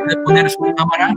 ¿Puede poner su cámara?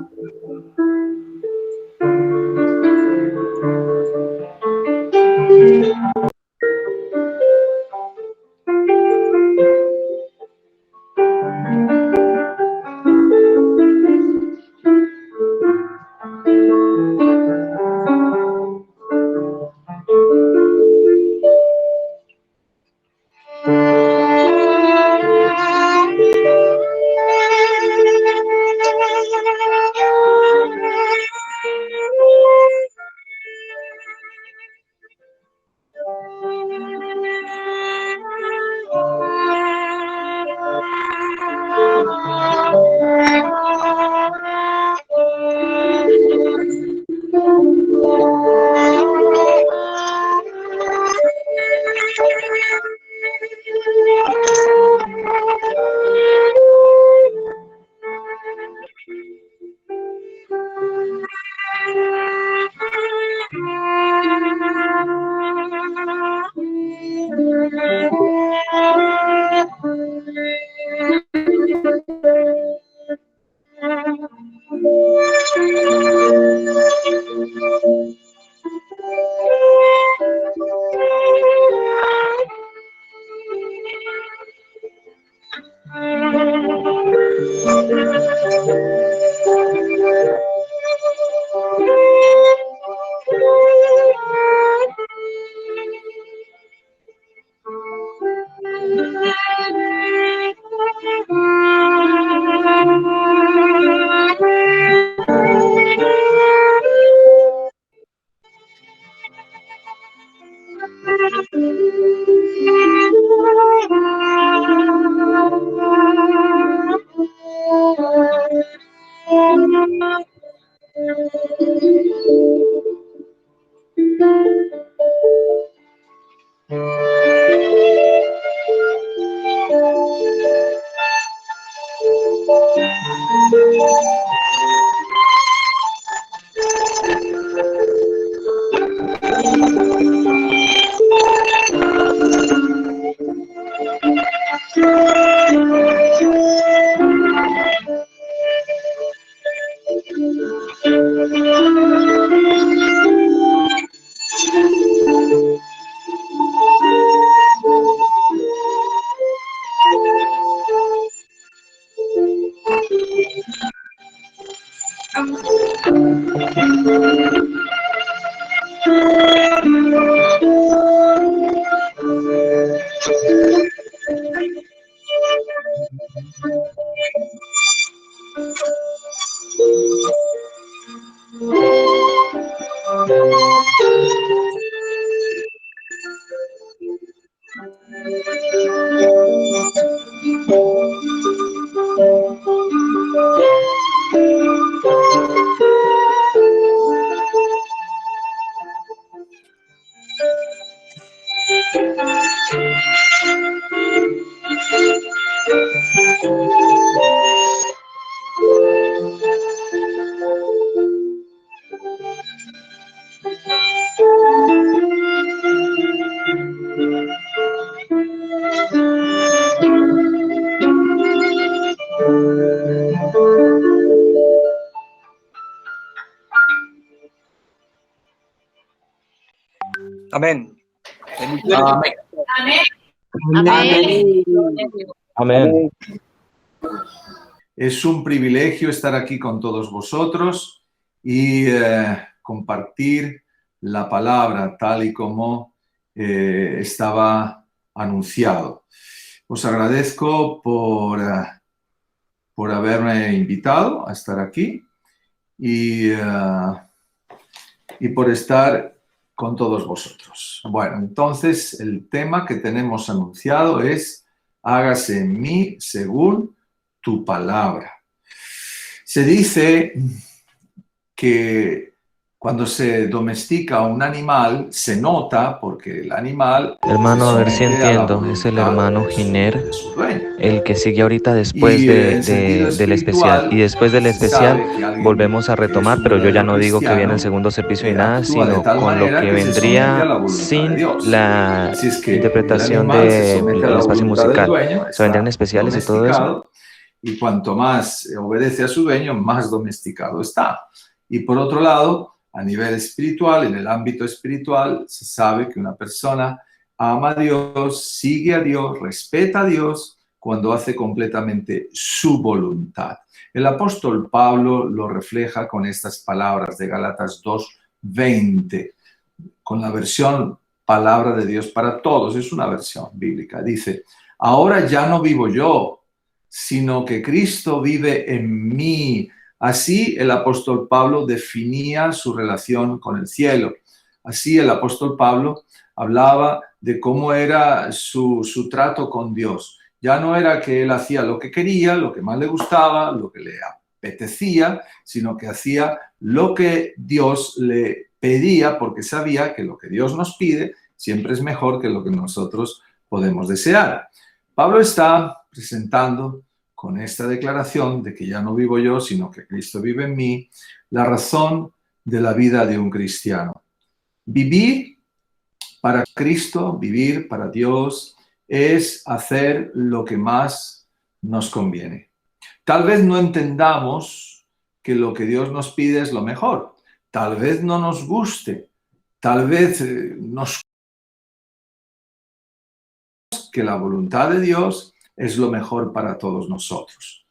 Amén. Amén. Amén. Amén. Es un privilegio estar aquí con todos vosotros y compartir la palabra tal y como estaba anunciado. Os agradezco por haberme invitado a estar aquí y por estar con todos vosotros. Bueno, entonces el tema que tenemos anunciado es hágase en mí según tu palabra. Se dice que Cuando se domestica un animal, se nota porque el animal Hermano, a ver si se somete a la entiendo. Es el voluntad hermano de Giner, su dueño. el que sigue ahorita después Y en sentido del especial. Y espiritual, después del se especial sabe que alguien volvemos a que es retomar, un pero yo ya verdadero no digo que viene el cristiano segundo servicio ni nada, actúa de sino tal con lo manera que que se somete a vendría la voluntad de sin Dios. la Así es que el interpretación animal se del somete a la espacio voluntad del musical. dueño, ¿Se vendrían está especiales y todo eso? domesticado, y cuanto más obedece a su dueño, más domesticado está. Y por otro lado, a nivel espiritual, en el ámbito espiritual, se sabe que una persona ama a Dios, sigue a Dios, respeta a Dios cuando hace completamente su voluntad. El apóstol Pablo lo refleja con estas palabras de Gálatas 2:20, con la versión Palabra de Dios para Todos. Es una versión bíblica. Dice: ahora ya no vivo yo, sino que Cristo vive en mí. Así el apóstol Pablo definía su relación con el cielo. Así el apóstol Pablo hablaba de cómo era su trato con Dios. Ya no era que él hacía lo que quería, lo que más le gustaba, lo que le apetecía, sino que hacía lo que Dios le pedía, porque sabía que lo que Dios nos pide siempre es mejor que lo que nosotros podemos desear. Pablo está presentando con esta declaración de que ya no vivo yo, sino que Cristo vive en mí, la razón de la vida de un cristiano. Vivir para Cristo, vivir para Dios, es hacer lo que más nos conviene. Tal vez no entendamos que lo que Dios nos pide es lo mejor. Tal vez no nos guste. Tal vez nos que la voluntad de Dios es lo mejor para todos nosotros.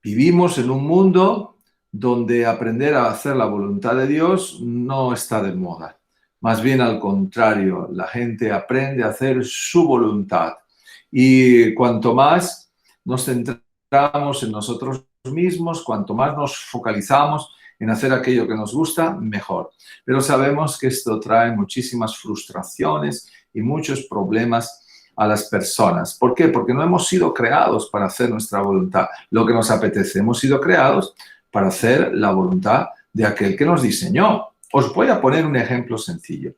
Vivimos en un mundo donde aprender a hacer la voluntad de Dios no está de moda. Más bien al contrario, la gente aprende a hacer su voluntad. Y cuanto más nos centramos en nosotros mismos, cuanto más nos focalizamos en hacer aquello que nos gusta, mejor. Pero sabemos que esto trae muchísimas frustraciones y muchos problemas a las personas. ¿Por qué? Porque no hemos sido creados para hacer nuestra voluntad, lo que nos apetece. Hemos sido creados para hacer la voluntad de aquel que nos diseñó. Os voy a poner un ejemplo sencillo.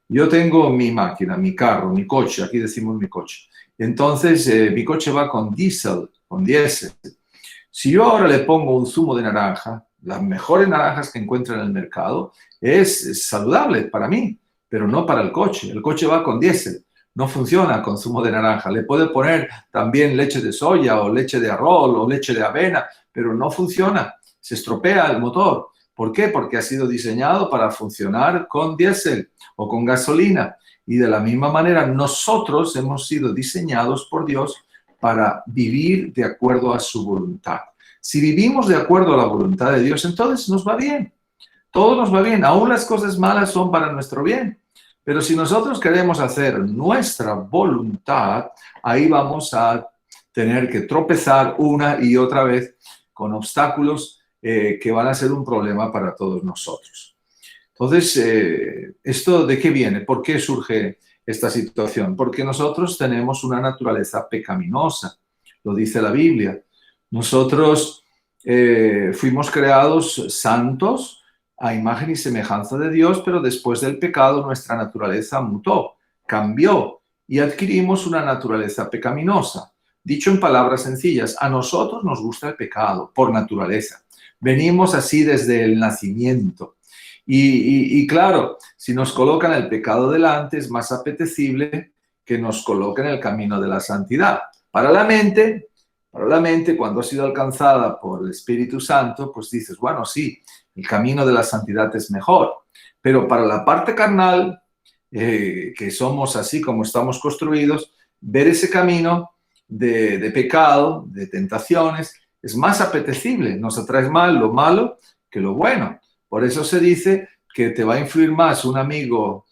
Yo tengo mi máquina, mi carro, mi coche, aquí decimos mi coche. Entonces, mi coche va con diésel. Si yo ahora le pongo un zumo de naranja, las mejores naranjas que encuentro en el mercado, es saludable para mí, pero no para el coche. El coche va con diésel. No funciona con zumo de naranja. Le puede poner también leche de soya o leche de arroz o leche de avena, pero no funciona. Se estropea el motor. ¿Por qué? Porque ha sido diseñado para funcionar con diésel o con gasolina. Y de la misma manera, nosotros hemos sido diseñados por Dios para vivir de acuerdo a su voluntad. Si vivimos de acuerdo a la voluntad de Dios, entonces nos va bien. Todo nos va bien. Aún las cosas malas son para nuestro bien. Pero si nosotros queremos hacer nuestra voluntad, ahí vamos a tener que tropezar una y otra vez con obstáculos que van a ser un problema para todos nosotros. Entonces, ¿esto de qué viene? ¿Por qué surge esta situación? Porque nosotros tenemos una naturaleza pecaminosa, lo dice la Biblia. Nosotros fuimos creados santos, a imagen y semejanza de Dios, pero después del pecado nuestra naturaleza mutó, cambió y adquirimos una naturaleza pecaminosa. Dicho en palabras sencillas, a nosotros nos gusta el pecado por naturaleza. Venimos así desde el nacimiento. Y claro, si nos colocan el pecado delante, es más apetecible que nos coloquen el camino de la santidad. Para la mente, cuando ha sido alcanzada por el Espíritu Santo, pues dices, bueno, sí, el camino de la santidad es mejor. Pero para la parte carnal, que somos así como estamos construidos, ver ese camino de pecado, de tentaciones, es más apetecible. Nos atrae más lo malo que lo bueno. Por eso se dice que te va a influir más un amigo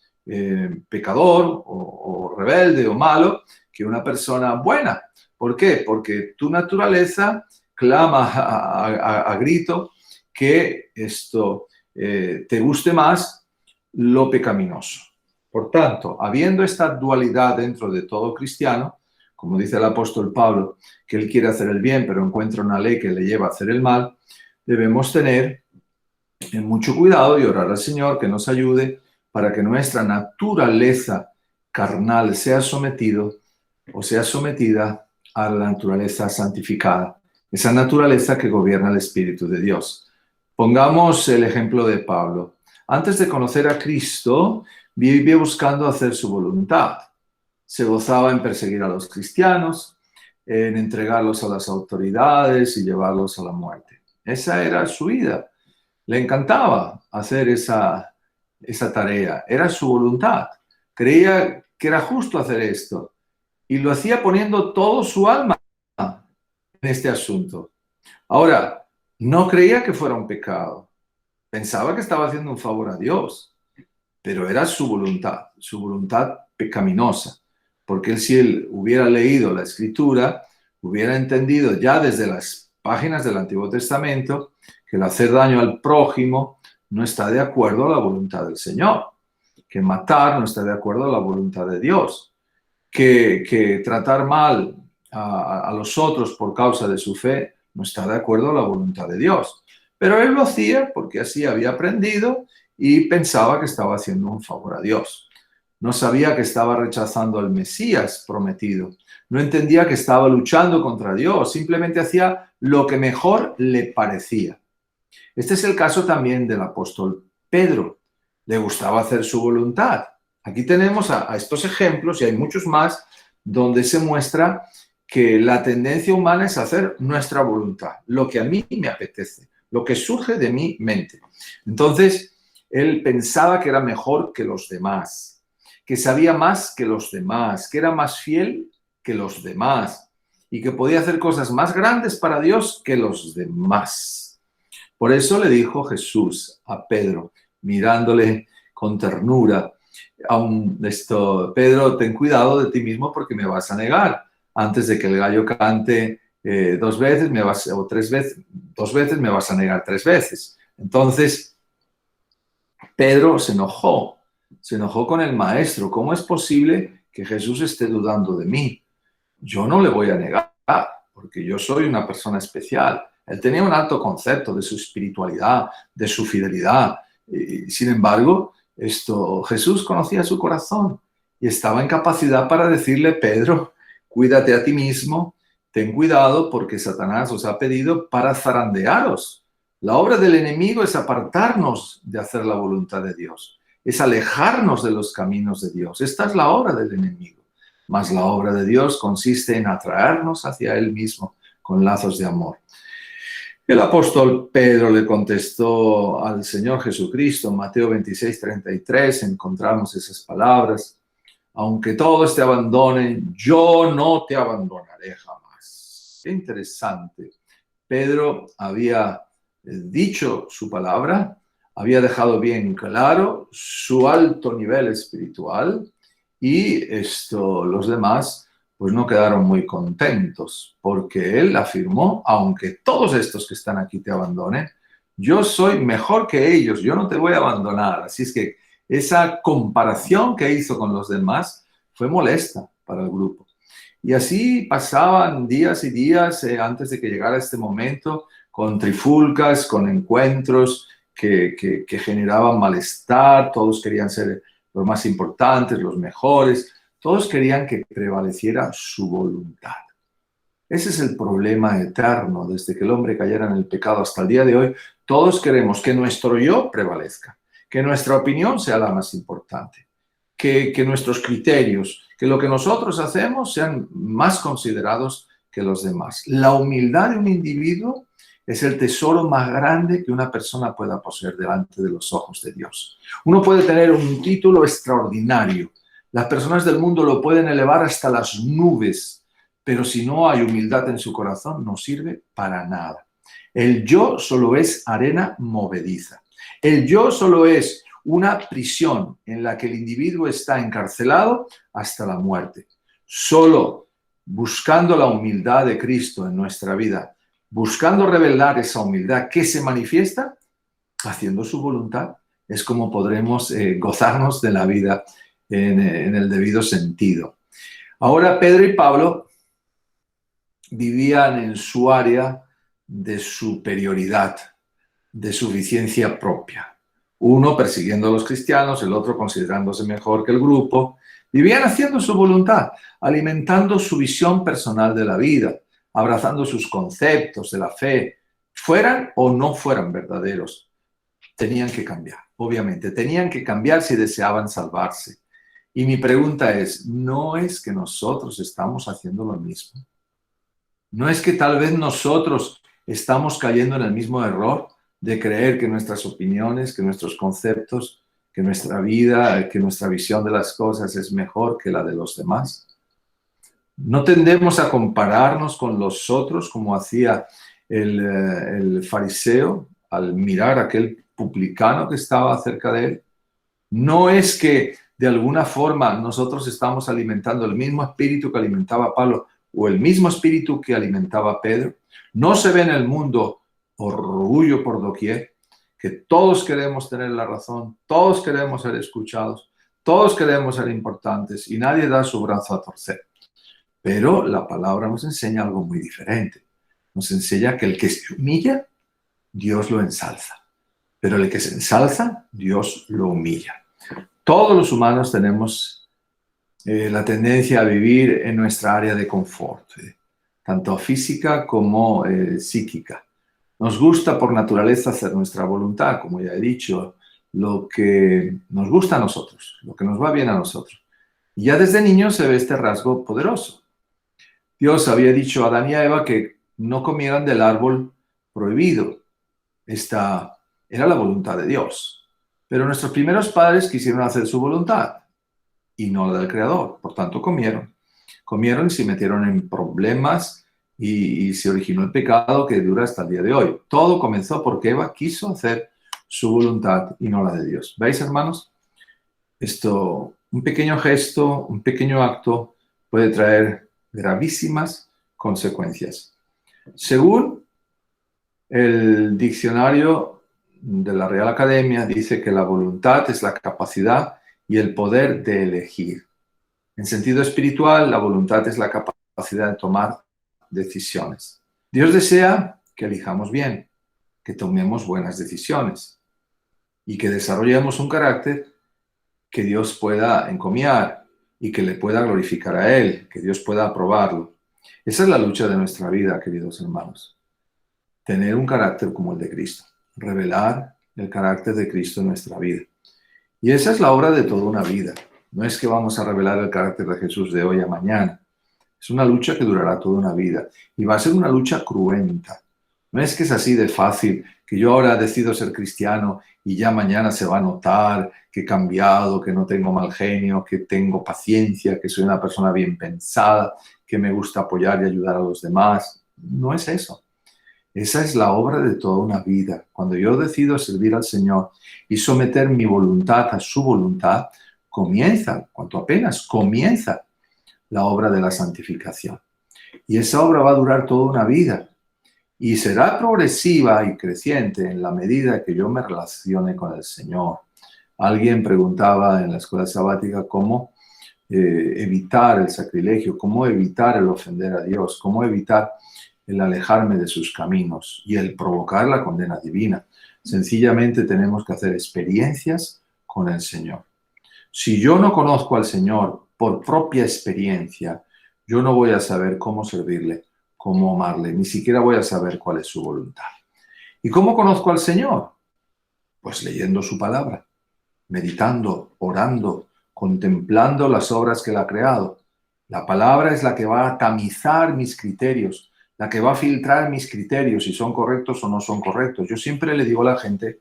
pecador o rebelde o malo que una persona buena. ¿Por qué? Porque tu naturaleza clama a grito que esto te guste más lo pecaminoso. Por tanto, habiendo esta dualidad dentro de todo cristiano, como dice el apóstol Pablo, que él quiere hacer el bien, pero encuentra una ley que le lleva a hacer el mal, debemos tener en mucho cuidado y orar al Señor que nos ayude para que nuestra naturaleza carnal sea sometido o sea sometida a la naturaleza santificada, esa naturaleza que gobierna el Espíritu de Dios. Pongamos el ejemplo de Pablo. Antes de conocer a Cristo, vivía buscando hacer su voluntad. Se gozaba en perseguir a los cristianos, en entregarlos a las autoridades y llevarlos a la muerte. Esa era su vida. Le encantaba hacer esa tarea. Era su voluntad. Creía que era justo hacer esto. Y lo hacía poniendo todo su alma en este asunto. Ahora, no creía que fuera un pecado. Pensaba que estaba haciendo un favor a Dios, pero era su voluntad pecaminosa. Porque si él hubiera leído la Escritura, hubiera entendido ya desde las páginas del Antiguo Testamento que el hacer daño al prójimo no está de acuerdo a la voluntad del Señor, que matar no está de acuerdo a la voluntad de Dios, que tratar mal a los otros por causa de su fe no está de acuerdo a la voluntad de Dios. Pero él lo hacía porque así había aprendido y pensaba que estaba haciendo un favor a Dios. No sabía que estaba rechazando al Mesías prometido. No entendía que estaba luchando contra Dios. Simplemente hacía lo que mejor le parecía. Este es el caso también del apóstol Pedro. Le gustaba hacer su voluntad. Aquí tenemos a estos ejemplos, y hay muchos más, donde se muestra que la tendencia humana es hacer nuestra voluntad, lo que a mí me apetece, lo que surge de mi mente. Entonces, él pensaba que era mejor que los demás, que sabía más que los demás, que era más fiel que los demás y que podía hacer cosas más grandes para Dios que los demás. Por eso le dijo Jesús a Pedro, mirándole con ternura, Pedro, ten cuidado de ti mismo porque me vas a negar. Antes de que el gallo cante dos veces, dos veces me vas a negar 3 veces. Entonces, Pedro se enojó con el maestro. ¿Cómo es posible que Jesús esté dudando de mí? Yo no le voy a negar, porque yo soy una persona especial. Él tenía un alto concepto de su espiritualidad, de su fidelidad. Y, sin embargo, Jesús conocía su corazón y estaba en capacidad para decirle, Pedro, cuídate a ti mismo, ten cuidado porque Satanás os ha pedido para zarandearos. La obra del enemigo es apartarnos de hacer la voluntad de Dios, es alejarnos de los caminos de Dios. Esta es la obra del enemigo. Mas la obra de Dios consiste en atraernos hacia Él mismo con lazos de amor. El apóstol Pedro le contestó al Señor Jesucristo en Mateo 26:33, encontramos esas palabras, aunque todos te abandonen, yo no te abandonaré jamás. Qué interesante. Pedro había dicho su palabra, había dejado bien claro su alto nivel espiritual y los demás pues no quedaron muy contentos porque él afirmó, aunque todos estos que están aquí te abandonen, yo soy mejor que ellos, yo no te voy a abandonar. Así es que esa comparación que hizo con los demás fue molesta para el grupo. Y así pasaban días y días antes de que llegara este momento, con trifulcas, con encuentros que generaban malestar, todos querían ser los más importantes, los mejores, todos querían que prevaleciera su voluntad. Ese es el problema eterno, desde que el hombre cayera en el pecado hasta el día de hoy. Todos queremos que nuestro yo prevalezca, que nuestra opinión sea la más importante, que nuestros criterios, que lo que nosotros hacemos sean más considerados que los demás. La humildad de un individuo es el tesoro más grande que una persona pueda poseer delante de los ojos de Dios. Uno puede tener un título extraordinario. Las personas del mundo lo pueden elevar hasta las nubes, pero si no hay humildad en su corazón, no sirve para nada. El yo solo es arena movediza. El yo solo es una prisión en la que el individuo está encarcelado hasta la muerte. Solo buscando la humildad de Cristo en nuestra vida, buscando revelar esa humildad que se manifiesta haciendo su voluntad, es como podremos gozarnos de la vida en el debido sentido. Ahora Pedro y Pablo vivían en su área de superioridad. de suficiencia propia. Uno persiguiendo a los cristianos, el otro considerándose mejor que el grupo. Vivían haciendo su voluntad, alimentando su visión personal de la vida, abrazando sus conceptos de la fe, fueran o no fueran verdaderos. Tenían que cambiar, obviamente. Tenían que cambiar si deseaban salvarse. Y mi pregunta es, ¿no es que nosotros estamos haciendo lo mismo? ¿No es que tal vez nosotros estamos cayendo en el mismo error de creer que nuestras opiniones, que nuestros conceptos, que nuestra vida, que nuestra visión de las cosas es mejor que la de los demás? ¿No tendemos a compararnos con los otros como hacía el fariseo al mirar a aquel publicano que estaba cerca de él? ¿No es que de alguna forma nosotros estamos alimentando el mismo espíritu que alimentaba Pablo o el mismo espíritu que alimentaba Pedro? ¿No se ve en el mundo orgullo por doquier? Que todos queremos tener la razón, todos queremos ser escuchados, todos queremos ser importantes y nadie da su brazo a torcer. Pero la palabra nos enseña algo muy diferente. Nos enseña que el que se humilla, Dios lo ensalza. Pero el que se ensalza, Dios lo humilla. Todos los humanos tenemos la tendencia a vivir en nuestra área de confort, tanto física como psíquica. Nos gusta por naturaleza hacer nuestra voluntad, como ya he dicho, lo que nos gusta a nosotros, lo que nos va bien a nosotros. Y ya desde niños se ve este rasgo poderoso. Dios había dicho a Adán y a Eva que no comieran del árbol prohibido. Esta era la voluntad de Dios. Pero nuestros primeros padres quisieron hacer su voluntad y no la del Creador. Por tanto, comieron. Comieron y se metieron en problemas y se originó el pecado que dura hasta el día de hoy. Todo comenzó porque Eva quiso hacer su voluntad y no la de Dios. ¿Veis, hermanos? Esto, un pequeño gesto, un pequeño acto puede traer gravísimas consecuencias. Según el diccionario de la Real Academia, dice que la voluntad es la capacidad y el poder de elegir. En sentido espiritual, la voluntad es la capacidad de tomar decisiones. Dios desea que elijamos bien, que tomemos buenas decisiones y que desarrollemos un carácter que Dios pueda encomiar y que le pueda glorificar a Él, que Dios pueda aprobarlo. Esa es la lucha de nuestra vida, queridos hermanos. Tener un carácter como el de Cristo, revelar el carácter de Cristo en nuestra vida. Y esa es la obra de toda una vida. No es que vamos a revelar el carácter de Jesús de hoy a mañana. Es una lucha que durará toda una vida y va a ser una lucha cruenta. No es que es así de fácil, que yo ahora decido ser cristiano y ya mañana se va a notar que he cambiado, que no tengo mal genio, que tengo paciencia, que soy una persona bien pensada, que me gusta apoyar y ayudar a los demás. No es eso. Esa es la obra de toda una vida. Cuando yo decido servir al Señor y someter mi voluntad a su voluntad, comienza, cuanto apenas comienza la obra de la santificación. Y esa obra va a durar toda una vida. Y será progresiva y creciente en la medida que yo me relacione con el Señor. Alguien preguntaba en la escuela sabática cómo evitar el sacrilegio, cómo evitar el ofender a Dios, cómo evitar el alejarme de sus caminos y el provocar la condena divina. Sencillamente tenemos que hacer experiencias con el Señor. Si yo no conozco al Señor por propia experiencia, yo no voy a saber cómo servirle, cómo amarle, ni siquiera voy a saber cuál es su voluntad. ¿Y cómo conozco al Señor? Pues leyendo su palabra, meditando, orando, contemplando las obras que Él ha creado. La palabra es la que va a tamizar mis criterios, la que va a filtrar mis criterios, si son correctos o no son correctos. Yo siempre le digo a la gente,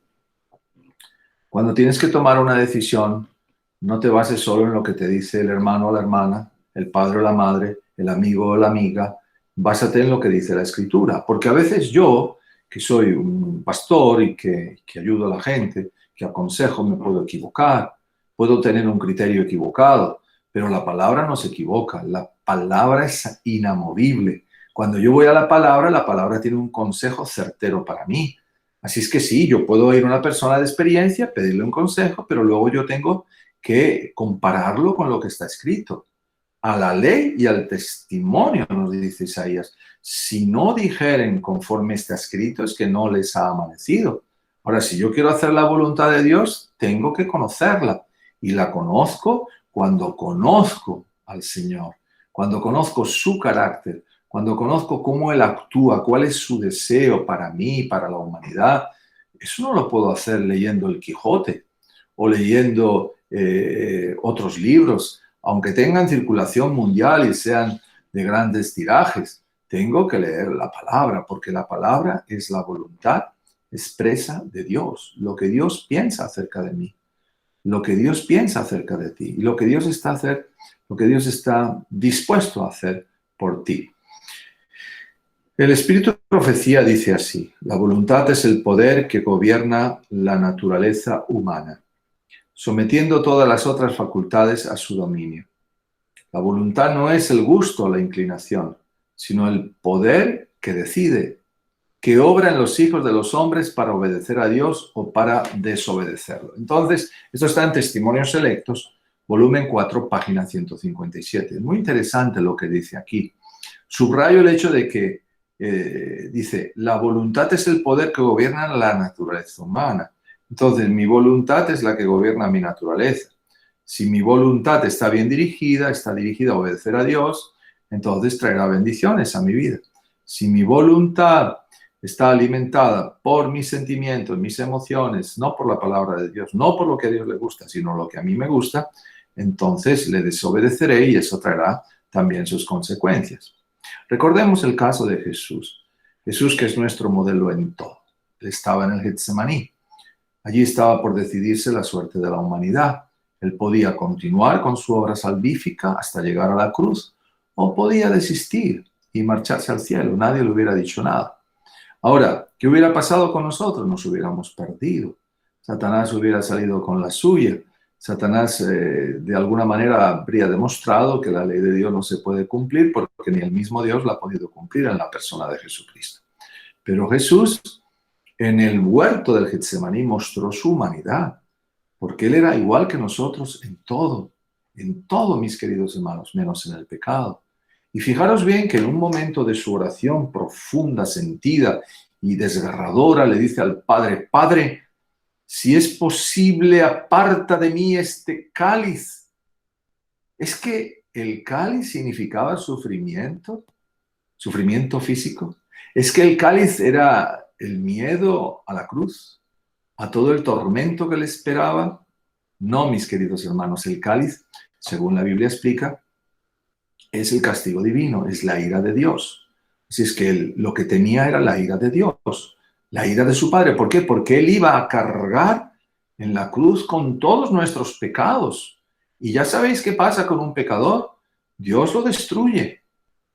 cuando tienes que tomar una decisión, no te bases solo en lo que te dice el hermano o la hermana, el padre o la madre, el amigo o la amiga. Básate en lo que dice la Escritura. Porque a veces yo, que soy un pastor y que ayudo a la gente, que aconsejo, me puedo equivocar, puedo tener un criterio equivocado, pero la palabra no se equivoca, la palabra es inamovible. Cuando yo voy a la palabra tiene un consejo certero para mí. Así es que sí, yo puedo ir a una persona de experiencia, pedirle un consejo, pero luego yo tengo que compararlo con lo que está escrito. A la ley y al testimonio, nos dice Isaías. Si no dijeren conforme está escrito, es que no les ha amanecido. Ahora, si yo quiero hacer la voluntad de Dios, tengo que conocerla. Y la conozco cuando conozco al Señor, cuando conozco su carácter, cuando conozco cómo Él actúa, cuál es su deseo para mí, para la humanidad. Eso no lo puedo hacer leyendo el Quijote o leyendo otros libros, aunque tengan circulación mundial y sean de grandes tirajes. Tengo que leer la palabra, porque la palabra es la voluntad expresa de Dios, lo que Dios piensa acerca de mí, lo que Dios piensa acerca de ti y lo que Dios está dispuesto a hacer por ti. El espíritu de profecía dice así: la voluntad es el poder que gobierna la naturaleza humana, sometiendo todas las otras facultades a su dominio. La voluntad no es el gusto o la inclinación, sino el poder que decide, que obra en los hijos de los hombres para obedecer a Dios o para desobedecerlo. Entonces, esto está en Testimonios Selectos, volumen 4, página 157. Es muy interesante lo que dice aquí. Subrayo el hecho de que dice, la voluntad es el poder que gobierna la naturaleza humana. Entonces, mi voluntad es la que gobierna mi naturaleza. Si mi voluntad está bien dirigida, está dirigida a obedecer a Dios, entonces traerá bendiciones a mi vida. Si mi voluntad está alimentada por mis sentimientos, mis emociones, no por la palabra de Dios, no por lo que a Dios le gusta, sino lo que a mí me gusta, entonces le desobedeceré y eso traerá también sus consecuencias. Recordemos el caso de Jesús. Jesús, que es nuestro modelo en todo. Él estaba en el Getsemaní. Allí estaba por decidirse la suerte de la humanidad. Él podía continuar con su obra salvífica hasta llegar a la cruz, o podía desistir y marcharse al cielo. Nadie le hubiera dicho nada. Ahora, ¿qué hubiera pasado con nosotros? Nos hubiéramos perdido. Satanás hubiera salido con la suya. Satanás, de alguna manera, habría demostrado que la ley de Dios no se puede cumplir porque ni el mismo Dios la ha podido cumplir en la persona de Jesucristo. Pero Jesús, en el huerto del Getsemaní, mostró su humanidad, porque Él era igual que nosotros en todo, mis queridos hermanos, menos en el pecado. Y fijaros bien que en un momento de su oración profunda, sentida y desgarradora, le dice al Padre: Padre, si es posible, aparta de mí este cáliz. Es que el cáliz significaba sufrimiento físico. Es que el cáliz era el miedo a la cruz, a todo el tormento que le esperaba. No, mis queridos hermanos, el cáliz, según la Biblia explica, es el castigo divino, es la ira de Dios. Así es que lo que tenía era la ira de Dios, la ira de su Padre. ¿Por qué? Porque Él iba a cargar en la cruz con todos nuestros pecados. Y ya sabéis qué pasa con un pecador. Dios lo destruye.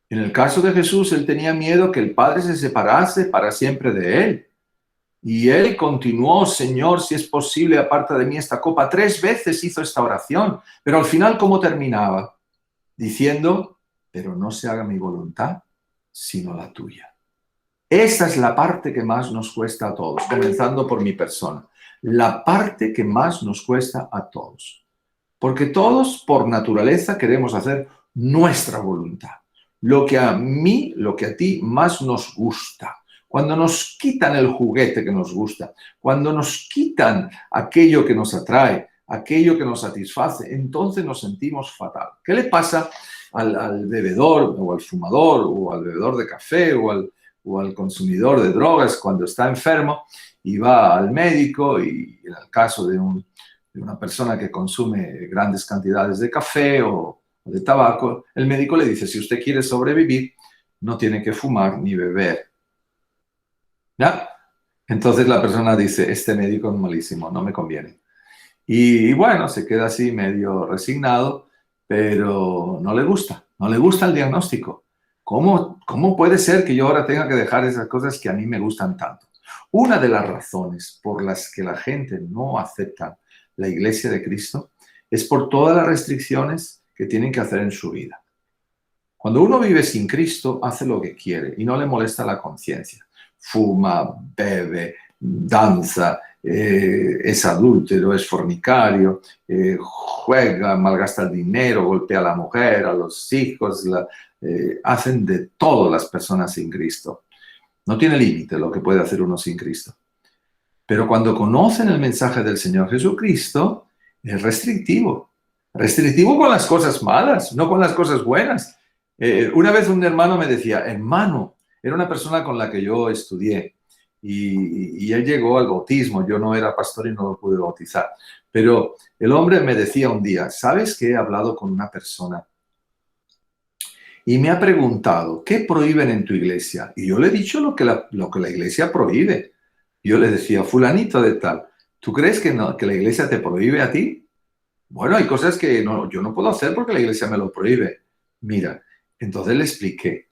En el caso de Jesús, Él tenía miedo que el Padre se separase para siempre de Él. Y Él continuó: Señor, si es posible, aparta de mí esta copa. 3 veces hizo esta oración. Pero al final, ¿cómo terminaba? Diciendo: pero no se haga mi voluntad, sino la tuya. Esa es la parte que más nos cuesta a todos, comenzando por mi persona. La parte que más nos cuesta a todos. Porque todos, por naturaleza, queremos hacer nuestra voluntad. Lo que a mí, lo que a ti más nos gusta. Cuando nos quitan el juguete que nos gusta, cuando nos quitan aquello que nos atrae, aquello que nos satisface, entonces nos sentimos fatal. ¿Qué le pasa al bebedor o al fumador o al bebedor de café o al consumidor de drogas cuando está enfermo y va al médico? Y en el caso de una persona que consume grandes cantidades de café o de tabaco, el médico le dice: si usted quiere sobrevivir, no tiene que fumar ni beber. ¿Ya? Entonces la persona dice: este médico es malísimo, no me conviene. Y bueno, se queda así medio resignado, pero no le gusta el diagnóstico. ¿Cómo puede ser que yo ahora tenga que dejar esas cosas que a mí me gustan tanto? Una de las razones por las que la gente no acepta la Iglesia de Cristo es por todas las restricciones que tienen que hacer en su vida. Cuando uno vive sin Cristo, hace lo que quiere y no le molesta la conciencia. Fuma, bebe, danza, es adúltero, es fornicario, juega, malgasta el dinero, golpea a la mujer, a los hijos, hacen de todo las personas sin Cristo. No tiene límite lo que puede hacer uno sin Cristo. Pero cuando conocen el mensaje del Señor Jesucristo, es restrictivo. Restrictivo con las cosas malas, no con las cosas buenas. Una vez un hermano me decía, hermano, era una persona con la que yo estudié y él llegó al bautismo. Yo no era pastor y no lo pude bautizar. Pero el hombre me decía un día, ¿sabes que he hablado con una persona y me ha preguntado, ¿qué prohíben en tu iglesia? Y yo le he dicho lo que la iglesia prohíbe. Yo le decía, fulanito de tal, ¿tú crees que la iglesia te prohíbe a ti? Bueno, hay cosas que yo no puedo hacer porque la iglesia me lo prohíbe. Mira, entonces le expliqué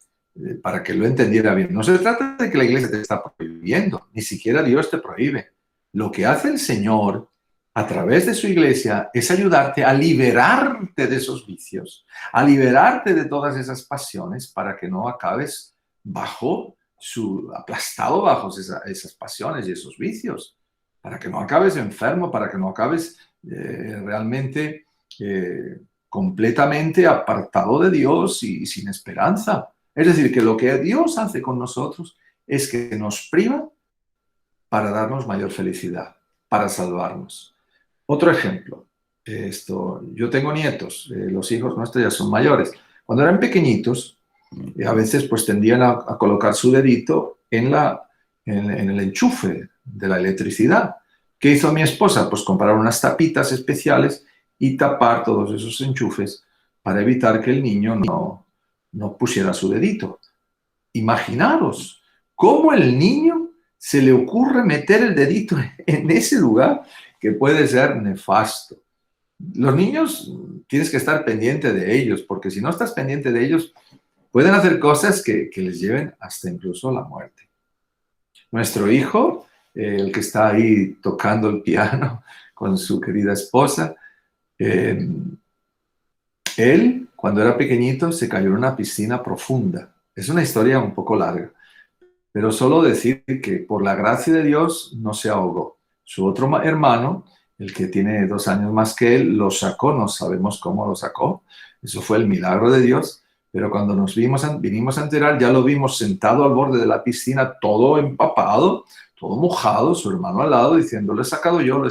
para que lo entendiera bien. No se trata de que la iglesia te está prohibiendo, ni siquiera Dios te prohíbe. Lo que hace el Señor a través de su iglesia es ayudarte a liberarte de esos vicios, a liberarte de todas esas pasiones para que no acabes aplastado bajo esas pasiones y esos vicios, para que no acabes enfermo, para que no acabes realmente completamente apartado de Dios y sin esperanza. Es decir, que lo que Dios hace con nosotros es que nos priva para darnos mayor felicidad, para salvarnos. Otro ejemplo, yo tengo nietos, los hijos nuestros ya son mayores. Cuando eran pequeñitos, a veces pues tendían a colocar su dedito en el enchufe de la electricidad. ¿Qué hizo mi esposa? Pues comprar unas tapitas especiales y tapar todos esos enchufes para evitar que el niño no pusiera su dedito. Imaginaros cómo el niño se le ocurre meter el dedito en ese lugar que puede ser nefasto. Los niños tienes que estar pendiente de ellos, porque si no estás pendiente de ellos, pueden hacer cosas que les lleven hasta incluso la muerte. Nuestro hijo, el que está ahí tocando el piano con su querida esposa, él, cuando era pequeñito, se cayó en una piscina profunda. Es una historia un poco larga, pero solo decir que por la gracia de Dios no se ahogó. Su otro hermano, el que tiene 2 años más que él, lo sacó, no sabemos cómo lo sacó. Eso fue el milagro de Dios. Pero cuando vinimos a enterar, ya lo vimos sentado al borde de la piscina, todo empapado, todo mojado, su hermano al lado, diciendo, lo he sacado yo.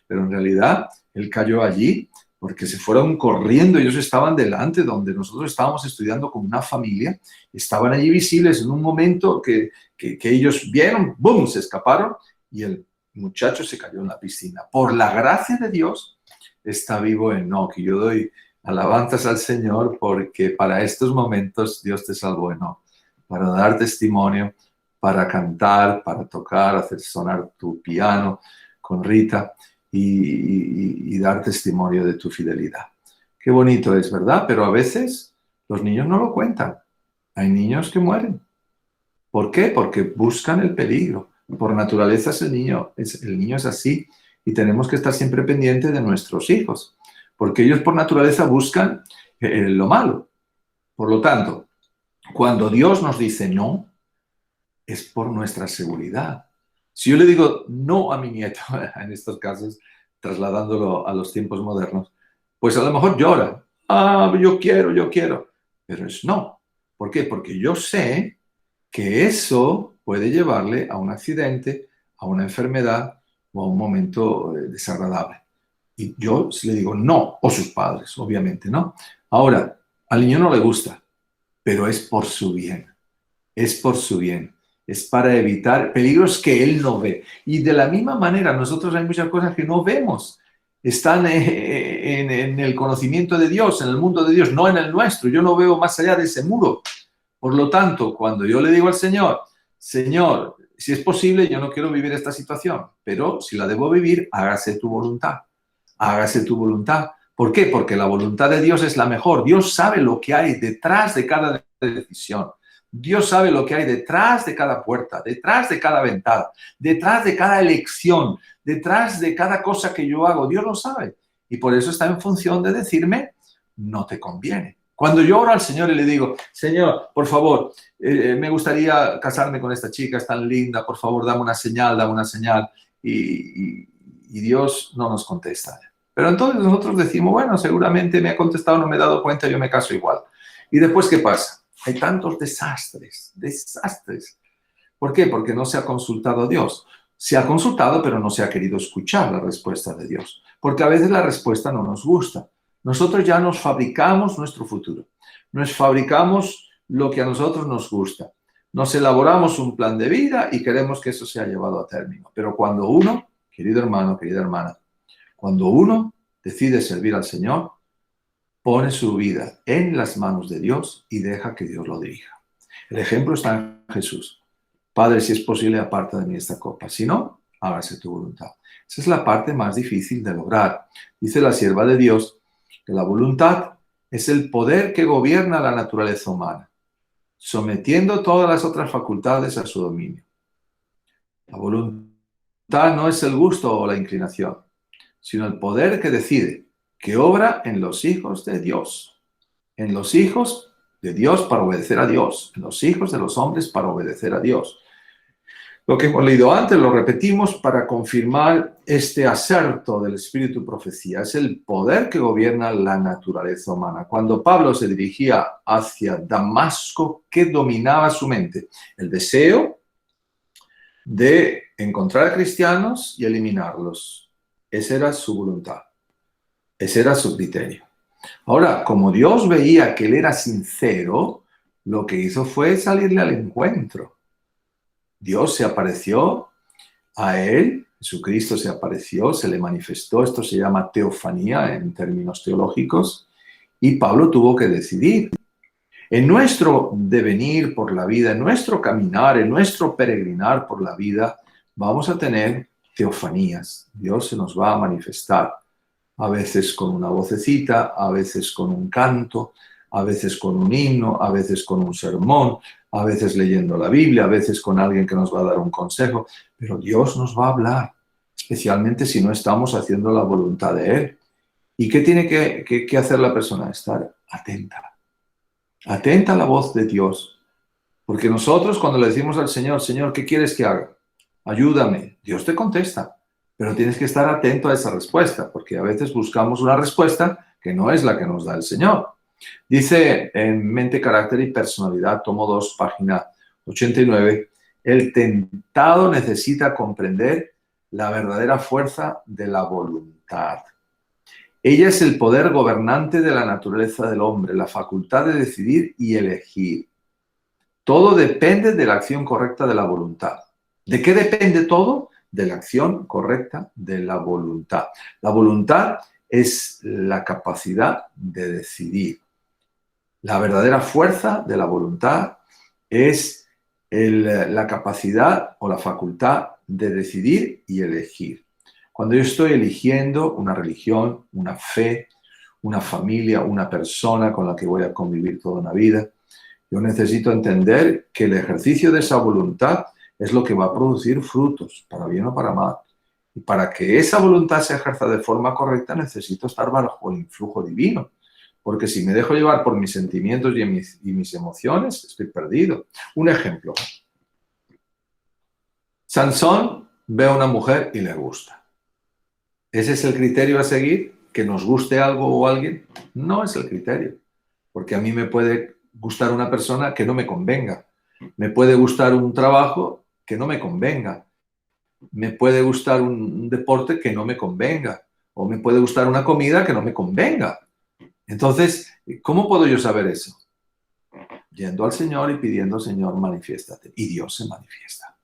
Pero en realidad, él cayó allí porque se fueron corriendo. Ellos estaban delante, donde nosotros estábamos estudiando con una familia. Estaban allí visibles en un momento que ellos vieron, ¡boom!, se escaparon y el muchacho se cayó en la piscina. Por la gracia de Dios está vivo Enoc. Y yo doy alabanzas al Señor porque para estos momentos Dios te salvó, Enoc, para dar testimonio, para cantar, para tocar, hacer sonar tu piano con Rita y dar testimonio de tu fidelidad. Qué bonito es, ¿verdad? Pero a veces los niños no lo cuentan. Hay niños que mueren. ¿Por qué? Porque buscan el peligro. Por naturaleza el niño es así y tenemos que estar siempre pendientes de nuestros hijos, porque ellos por naturaleza buscan lo malo. Por lo tanto, cuando Dios nos dice no, es por nuestra seguridad. Si yo le digo no a mi nieto, en estos casos, trasladándolo a los tiempos modernos, pues a lo mejor llora. Yo quiero. Pero es no. ¿Por qué? Porque yo sé que eso puede llevarle a un accidente, a una enfermedad o a un momento desagradable. Y yo le digo no, o sus padres, obviamente, ¿no? Ahora, al niño no le gusta, pero es por su bien. Es por su bien. Es para evitar peligros que él no ve. Y de la misma manera, nosotros hay muchas cosas que no vemos. Están en el conocimiento de Dios, en el mundo de Dios, no en el nuestro. Yo no veo más allá de ese muro. Por lo tanto, cuando yo le digo al Señor, Señor, si es posible, yo no quiero vivir esta situación, pero si la debo vivir, hágase tu voluntad. Hágase tu voluntad. ¿Por qué? Porque la voluntad de Dios es la mejor. Dios sabe lo que hay detrás de cada decisión. Dios sabe lo que hay detrás de cada puerta, detrás de cada ventana, detrás de cada elección, detrás de cada cosa que yo hago. Dios lo sabe. Y por eso está en función de decirme, no te conviene. Cuando yo oro al Señor y le digo, Señor, por favor, me gustaría casarme con esta chica, es tan linda, por favor, dame una señal. Y Dios no nos contesta. Pero entonces nosotros decimos, bueno, seguramente me ha contestado, no me he dado cuenta, yo me caso igual. ¿Y después qué pasa? Hay tantos desastres. ¿Por qué? Porque no se ha consultado a Dios. Se ha consultado, pero no se ha querido escuchar la respuesta de Dios, porque a veces la respuesta no nos gusta. Nosotros ya nos fabricamos nuestro futuro, nos fabricamos lo que a nosotros nos gusta, nos elaboramos un plan de vida y queremos que eso sea llevado a término. Pero cuando uno, querido hermano, querida hermana, cuando uno decide servir al Señor, pone su vida en las manos de Dios y deja que Dios lo dirija. El ejemplo está en Jesús. Padre, si es posible, aparta de mí esta copa. Si no, hágase tu voluntad. Esa es la parte más difícil de lograr. Dice la sierva de Dios que la voluntad es el poder que gobierna la naturaleza humana, sometiendo todas las otras facultades a su dominio. La voluntad no es el gusto o la inclinación, sino el poder que decide, que obra en los hijos de Dios. En los hijos de Dios para obedecer a Dios. En los hijos de los hombres para obedecer a Dios. Lo que hemos leído antes lo repetimos para confirmar este aserto del Espíritu Profecía. Es el poder que gobierna la naturaleza humana. Cuando Pablo se dirigía hacia Damasco, ¿qué dominaba su mente? El deseo de encontrar a cristianos y eliminarlos. Esa era su voluntad. Ese era su criterio. Ahora, como Dios veía que él era sincero, lo que hizo fue salirle al encuentro. Dios se apareció a él, Jesucristo se apareció, se le manifestó, esto se llama teofanía en términos teológicos, y Pablo tuvo que decidir. En nuestro devenir por la vida, en nuestro caminar, en nuestro peregrinar por la vida, vamos a tener teofanías. Dios se nos va a manifestar, a veces con una vocecita, a veces con un canto, a veces con un himno, a veces con un sermón, a veces leyendo la Biblia, a veces con alguien que nos va a dar un consejo, pero Dios nos va a hablar, especialmente si no estamos haciendo la voluntad de Él. ¿Y qué tiene que hacer la persona? Estar atenta. Atenta a la voz de Dios. Porque nosotros cuando le decimos al Señor, Señor, ¿qué quieres que haga? Ayúdame. Dios te contesta. Pero tienes que estar atento a esa respuesta, porque a veces buscamos una respuesta que no es la que nos da el Señor. Dice en Mente, Carácter y Personalidad, tomo 2, página 89, el tentado necesita comprender la verdadera fuerza de la voluntad. Ella es el poder gobernante de la naturaleza del hombre, la facultad de decidir y elegir. Todo depende de la acción correcta de la voluntad. ¿De qué depende todo? De la acción correcta de la voluntad. La voluntad es la capacidad de decidir. La verdadera fuerza de la voluntad es la capacidad o la facultad de decidir y elegir. Cuando yo estoy eligiendo una religión, una fe, una familia, una persona con la que voy a convivir toda una vida, yo necesito entender que el ejercicio de esa voluntad es lo que va a producir frutos, para bien o para mal. Y para que esa voluntad se ejerza de forma correcta, necesito estar bajo el influjo divino. Porque si me dejo llevar por mis sentimientos y mis emociones, estoy perdido. Un ejemplo. Sansón ve a una mujer y le gusta. ¿Ese es el criterio a seguir? ¿Que nos guste algo o alguien? No es el criterio. Porque a mí me puede gustar una persona que no me convenga. Me puede gustar un trabajo que no me convenga. Me puede gustar un deporte que no me convenga. O me puede gustar una comida que no me convenga. Entonces, ¿cómo puedo yo saber eso? Yendo al Señor y pidiendo, Señor, manifiéstate. Y Dios se manifiesta.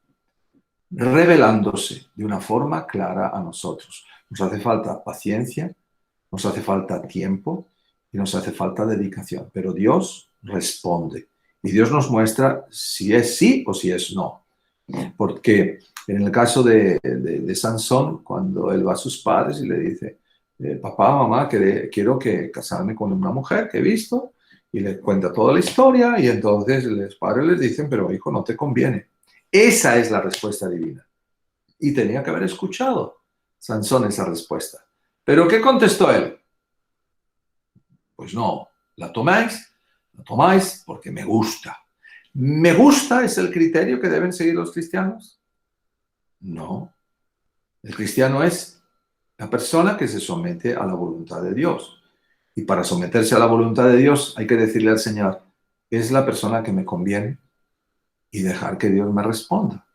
Revelándose de una forma clara a nosotros. Nos hace falta paciencia, nos hace falta tiempo y nos hace falta dedicación. Pero Dios responde. Y Dios nos muestra si es sí o si es no. Porque en el caso de Sansón, cuando él va a sus padres y le dice, papá, mamá, quiero casarme con una mujer que he visto, y le cuenta toda la historia, y entonces los padres les dicen, pero hijo, no te conviene. Esa es la respuesta divina. Y tenía que haber escuchado Sansón esa respuesta. ¿Pero qué contestó él? Pues no, la tomáis porque me gusta. ¿Me gusta es el criterio que deben seguir los cristianos? No. El cristiano es la persona que se somete a la voluntad de Dios. Y para someterse a la voluntad de Dios hay que decirle al Señor, es la persona que me conviene y dejar que Dios me responda.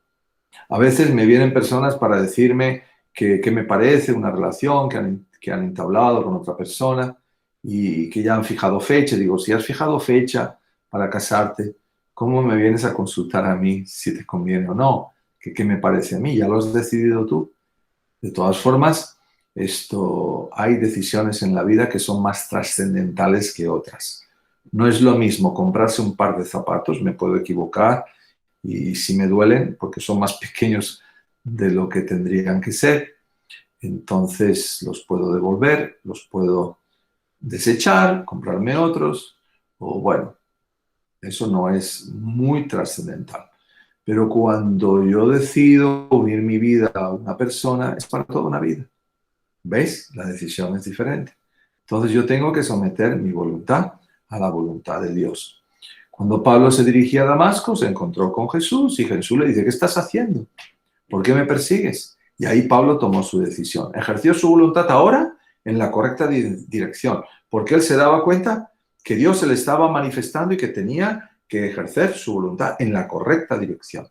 A veces me vienen personas para decirme que me parece una relación que han entablado con otra persona y que ya han fijado fecha. Digo, si has fijado fecha para casarte, ¿cómo me vienes a consultar a mí si te conviene o no? ¿Qué me parece a mí? Ya lo has decidido tú. De todas formas, hay decisiones en la vida que son más trascendentales que otras. No es lo mismo comprarse un par de zapatos, me puedo equivocar, y si me duelen, porque son más pequeños de lo que tendrían que ser, entonces los puedo devolver, los puedo desechar, comprarme otros, o bueno, eso no es muy trascendental. Pero cuando yo decido unir mi vida a una persona, es para toda una vida. ¿Ves? La decisión es diferente. Entonces yo tengo que someter mi voluntad a la voluntad de Dios. Cuando Pablo se dirigía a Damasco, se encontró con Jesús y Jesús le dice, ¿qué estás haciendo? ¿Por qué me persigues? Y ahí Pablo tomó su decisión. Ejerció su voluntad ahora en la correcta dirección, porque él se daba cuenta que Dios se le estaba manifestando y que tenía que ejercer su voluntad en la correcta dirección.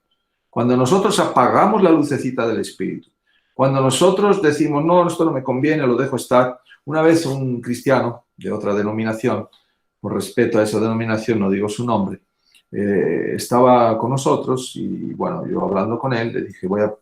Cuando nosotros apagamos la lucecita del Espíritu, cuando nosotros decimos, no, esto no me conviene, lo dejo estar. Una vez un cristiano de otra denominación, por respeto a esa denominación, no digo su nombre, estaba con nosotros y bueno, yo hablando con él, le dije, voy a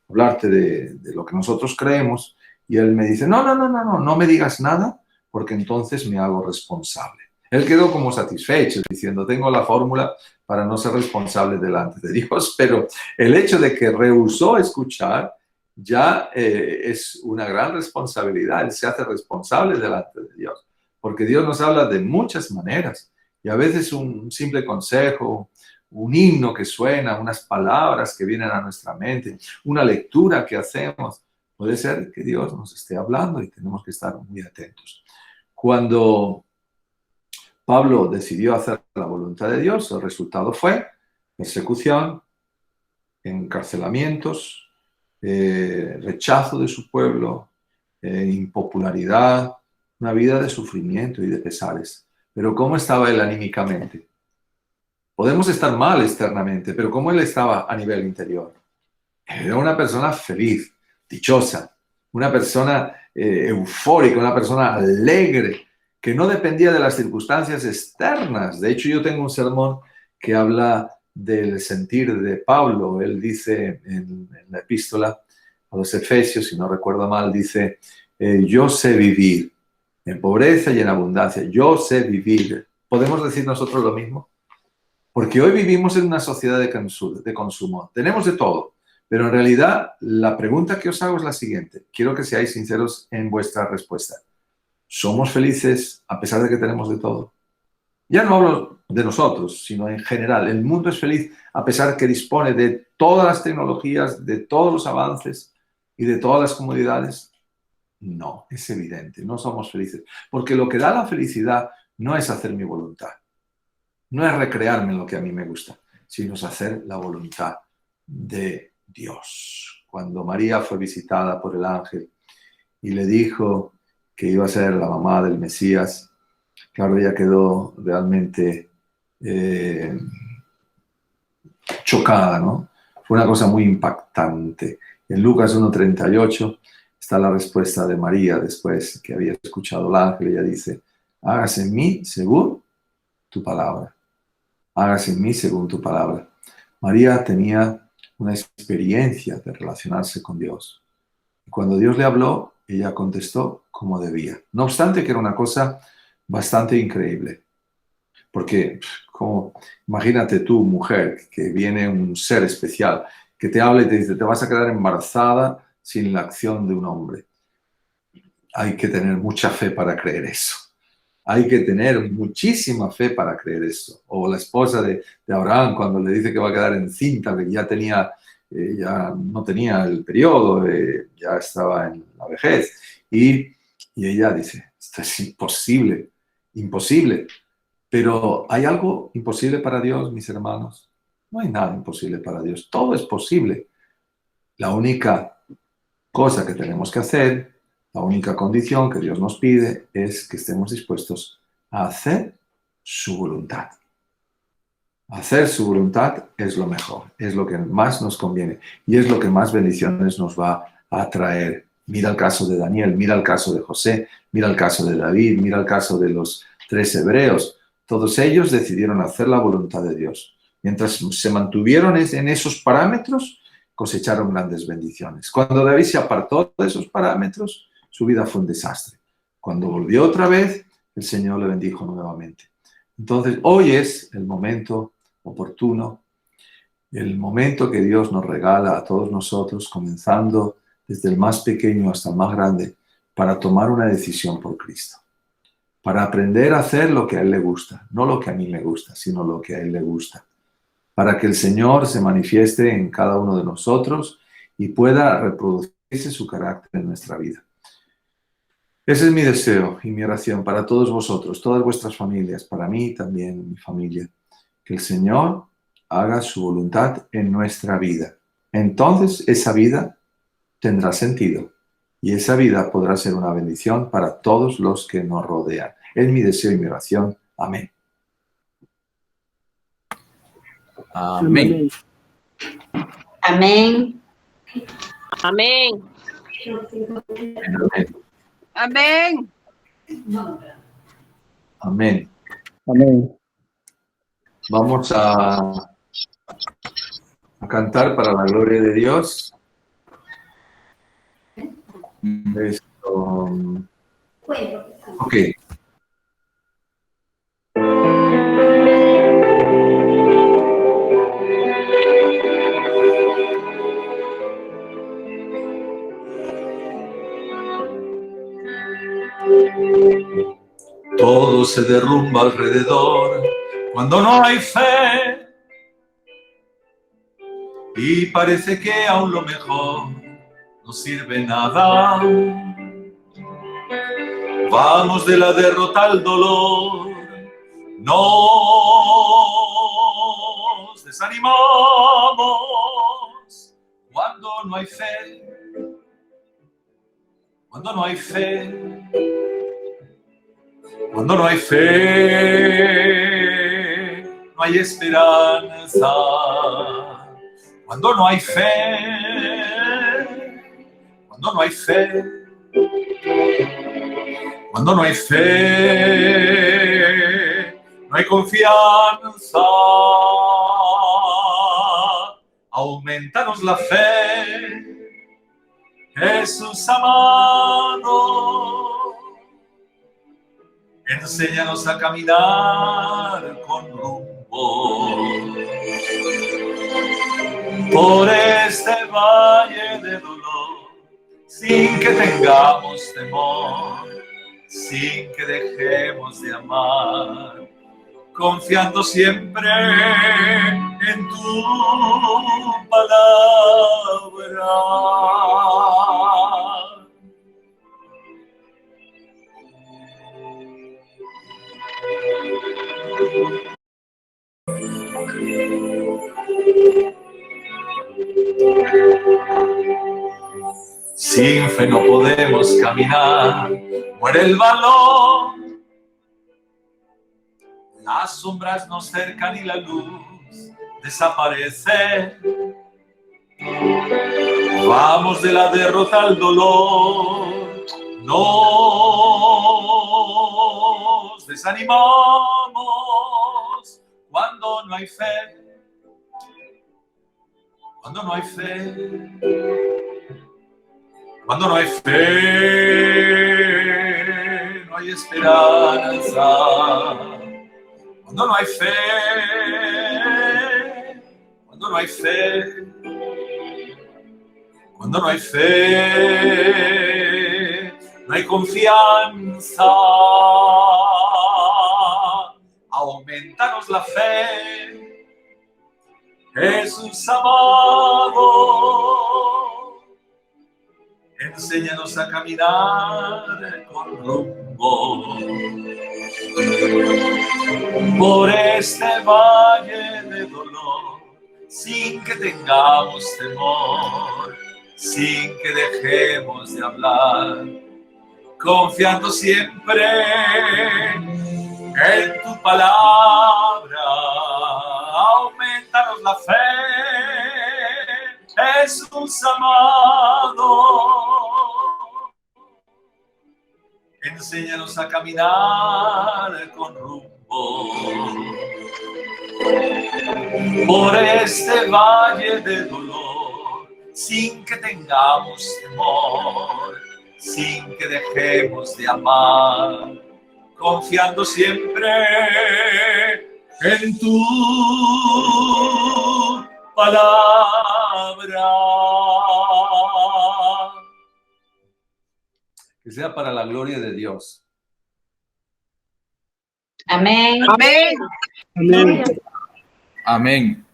hablarte de lo que nosotros creemos, y él me dice, no me digas nada, porque entonces me hago responsable. Él quedó como satisfecho, diciendo, tengo la fórmula para no ser responsable delante de Dios, pero el hecho de que rehusó escuchar ya es una gran responsabilidad. Él se hace responsable delante de Dios, porque Dios nos habla de muchas maneras, y a veces un simple consejo, un himno que suena, unas palabras que vienen a nuestra mente, una lectura que hacemos, puede ser que Dios nos esté hablando y tenemos que estar muy atentos. Cuando Pablo decidió hacer la voluntad de Dios, el resultado fue persecución, encarcelamientos, rechazo de su pueblo, impopularidad, una vida de sufrimiento y de pesares. Pero ¿cómo estaba él anímicamente? Podemos estar mal externamente, pero ¿cómo él estaba a nivel interior? Era una persona feliz, dichosa, una persona eufórica, una persona alegre, que no dependía de las circunstancias externas. De hecho, yo tengo un sermón que habla del sentir de Pablo. Él dice en la epístola a los Efesios, si no recuerdo mal, dice, yo sé vivir en pobreza y en abundancia. Yo sé vivir. ¿Podemos decir nosotros lo mismo? Porque hoy vivimos en una sociedad de consumo. Tenemos de todo. Pero en realidad, la pregunta que os hago es la siguiente. Quiero que seáis sinceros en vuestra respuesta. ¿Somos felices a pesar de que tenemos de todo? Ya no hablo de nosotros, sino en general. ¿El mundo es feliz a pesar de que dispone de todas las tecnologías, de todos los avances y de todas las comodidades? No, es evidente, no somos felices. Porque lo que da la felicidad no es hacer mi voluntad, no es recrearme en lo que a mí me gusta, sino es hacer la voluntad de Dios. Cuando María fue visitada por el ángel y le dijo que iba a ser la mamá del Mesías, claro, ella quedó realmente chocada, ¿no? Fue una cosa muy impactante. En Lucas 1:38 está la respuesta de María después que había escuchado al ángel. Ella dice, hágase en mí según tu palabra. Hágase en mí según tu palabra. María tenía una experiencia de relacionarse con Dios. Y cuando Dios le habló, ella contestó como debía. No obstante que era una cosa bastante increíble. Porque, imagínate tú, mujer, que viene un ser especial, que te habla y te dice, te vas a quedar embarazada sin la acción de un hombre. Hay que tener mucha fe para creer eso. Hay que tener muchísima fe para creer eso. O la esposa de Abraham, cuando le dice que va a quedar encinta, que ya no tenía el periodo, ya estaba en la vejez. Y ella dice, esto es imposible, imposible. Pero ¿hay algo imposible para Dios, mis hermanos? No hay nada imposible para Dios. Todo es posible. La única cosa que tenemos que hacer, la única condición que Dios nos pide es que estemos dispuestos a hacer su voluntad. Hacer su voluntad es lo mejor, es lo que más nos conviene y es lo que más bendiciones nos va a traer. Mira el caso de Daniel, mira el caso de José, mira el caso de David, mira el caso de los 3 hebreos. Todos ellos decidieron hacer la voluntad de Dios. Mientras se mantuvieron en esos parámetros, cosecharon grandes bendiciones. Cuando David se apartó de esos parámetros, su vida fue un desastre. Cuando volvió otra vez, el Señor le bendijo nuevamente. Entonces, hoy es el momento oportuno, el momento que Dios nos regala a todos nosotros, comenzando desde el más pequeño hasta el más grande, para tomar una decisión por Cristo, para aprender a hacer lo que a Él le gusta, no lo que a mí me gusta, sino lo que a Él le gusta, para que el Señor se manifieste en cada uno de nosotros y pueda reproducirse su carácter en nuestra vida. Ese es mi deseo y mi oración para todos vosotros, todas vuestras familias, para mí también, mi familia, que el Señor haga su voluntad en nuestra vida. Entonces esa vida tendrá sentido y esa vida podrá ser una bendición para todos los que nos rodean. Es mi deseo y mi oración. Amén. Amén. Amén. Amén. Amén. Amén. Amén. Amén. Vamos a cantar para la gloria de Dios. Ok. Todo se derrumba alrededor cuando no hay fe y parece que aún lo mejor no sirve nada. Vamos de la derrota al dolor, nos desanimamos cuando no hay fe, cuando no hay fe. Cuando no hay fe, no hay esperanza. Cuando no hay fe, cuando no hay fe, cuando no hay fe, no hay confianza. Aumentanos la fe, Jesús amado. Enséñanos a caminar con rumbo por este valle de dolor, sin que tengamos temor, sin que dejemos de amar, confiando siempre en tu palabra. Sin fe no podemos caminar, muere el valor. Las sombras nos cercan y la luz desaparece. Vamos de la derrota al dolor, nos desanimamos cuando no hay fe. Cuando no hay fe, cuando no hay fe, no hay esperanza. Cuando no hay fe, cuando no hay fe, cuando no hay fe, no hay confianza. Aumentanos la fe, Jesús amado, enséñanos a caminar con rumbo por este valle de dolor, sin que tengamos temor, sin que dejemos de hablar, confiando siempre en tu palabra. aumentanos la fe, Jesús amado. Enséñanos a caminar con rumbo por este valle de dolor, sin que tengamos temor, sin que dejemos de amar, confiando siempre en tu palabra. Que sea para la gloria de Dios. Amén. Amén. Amén.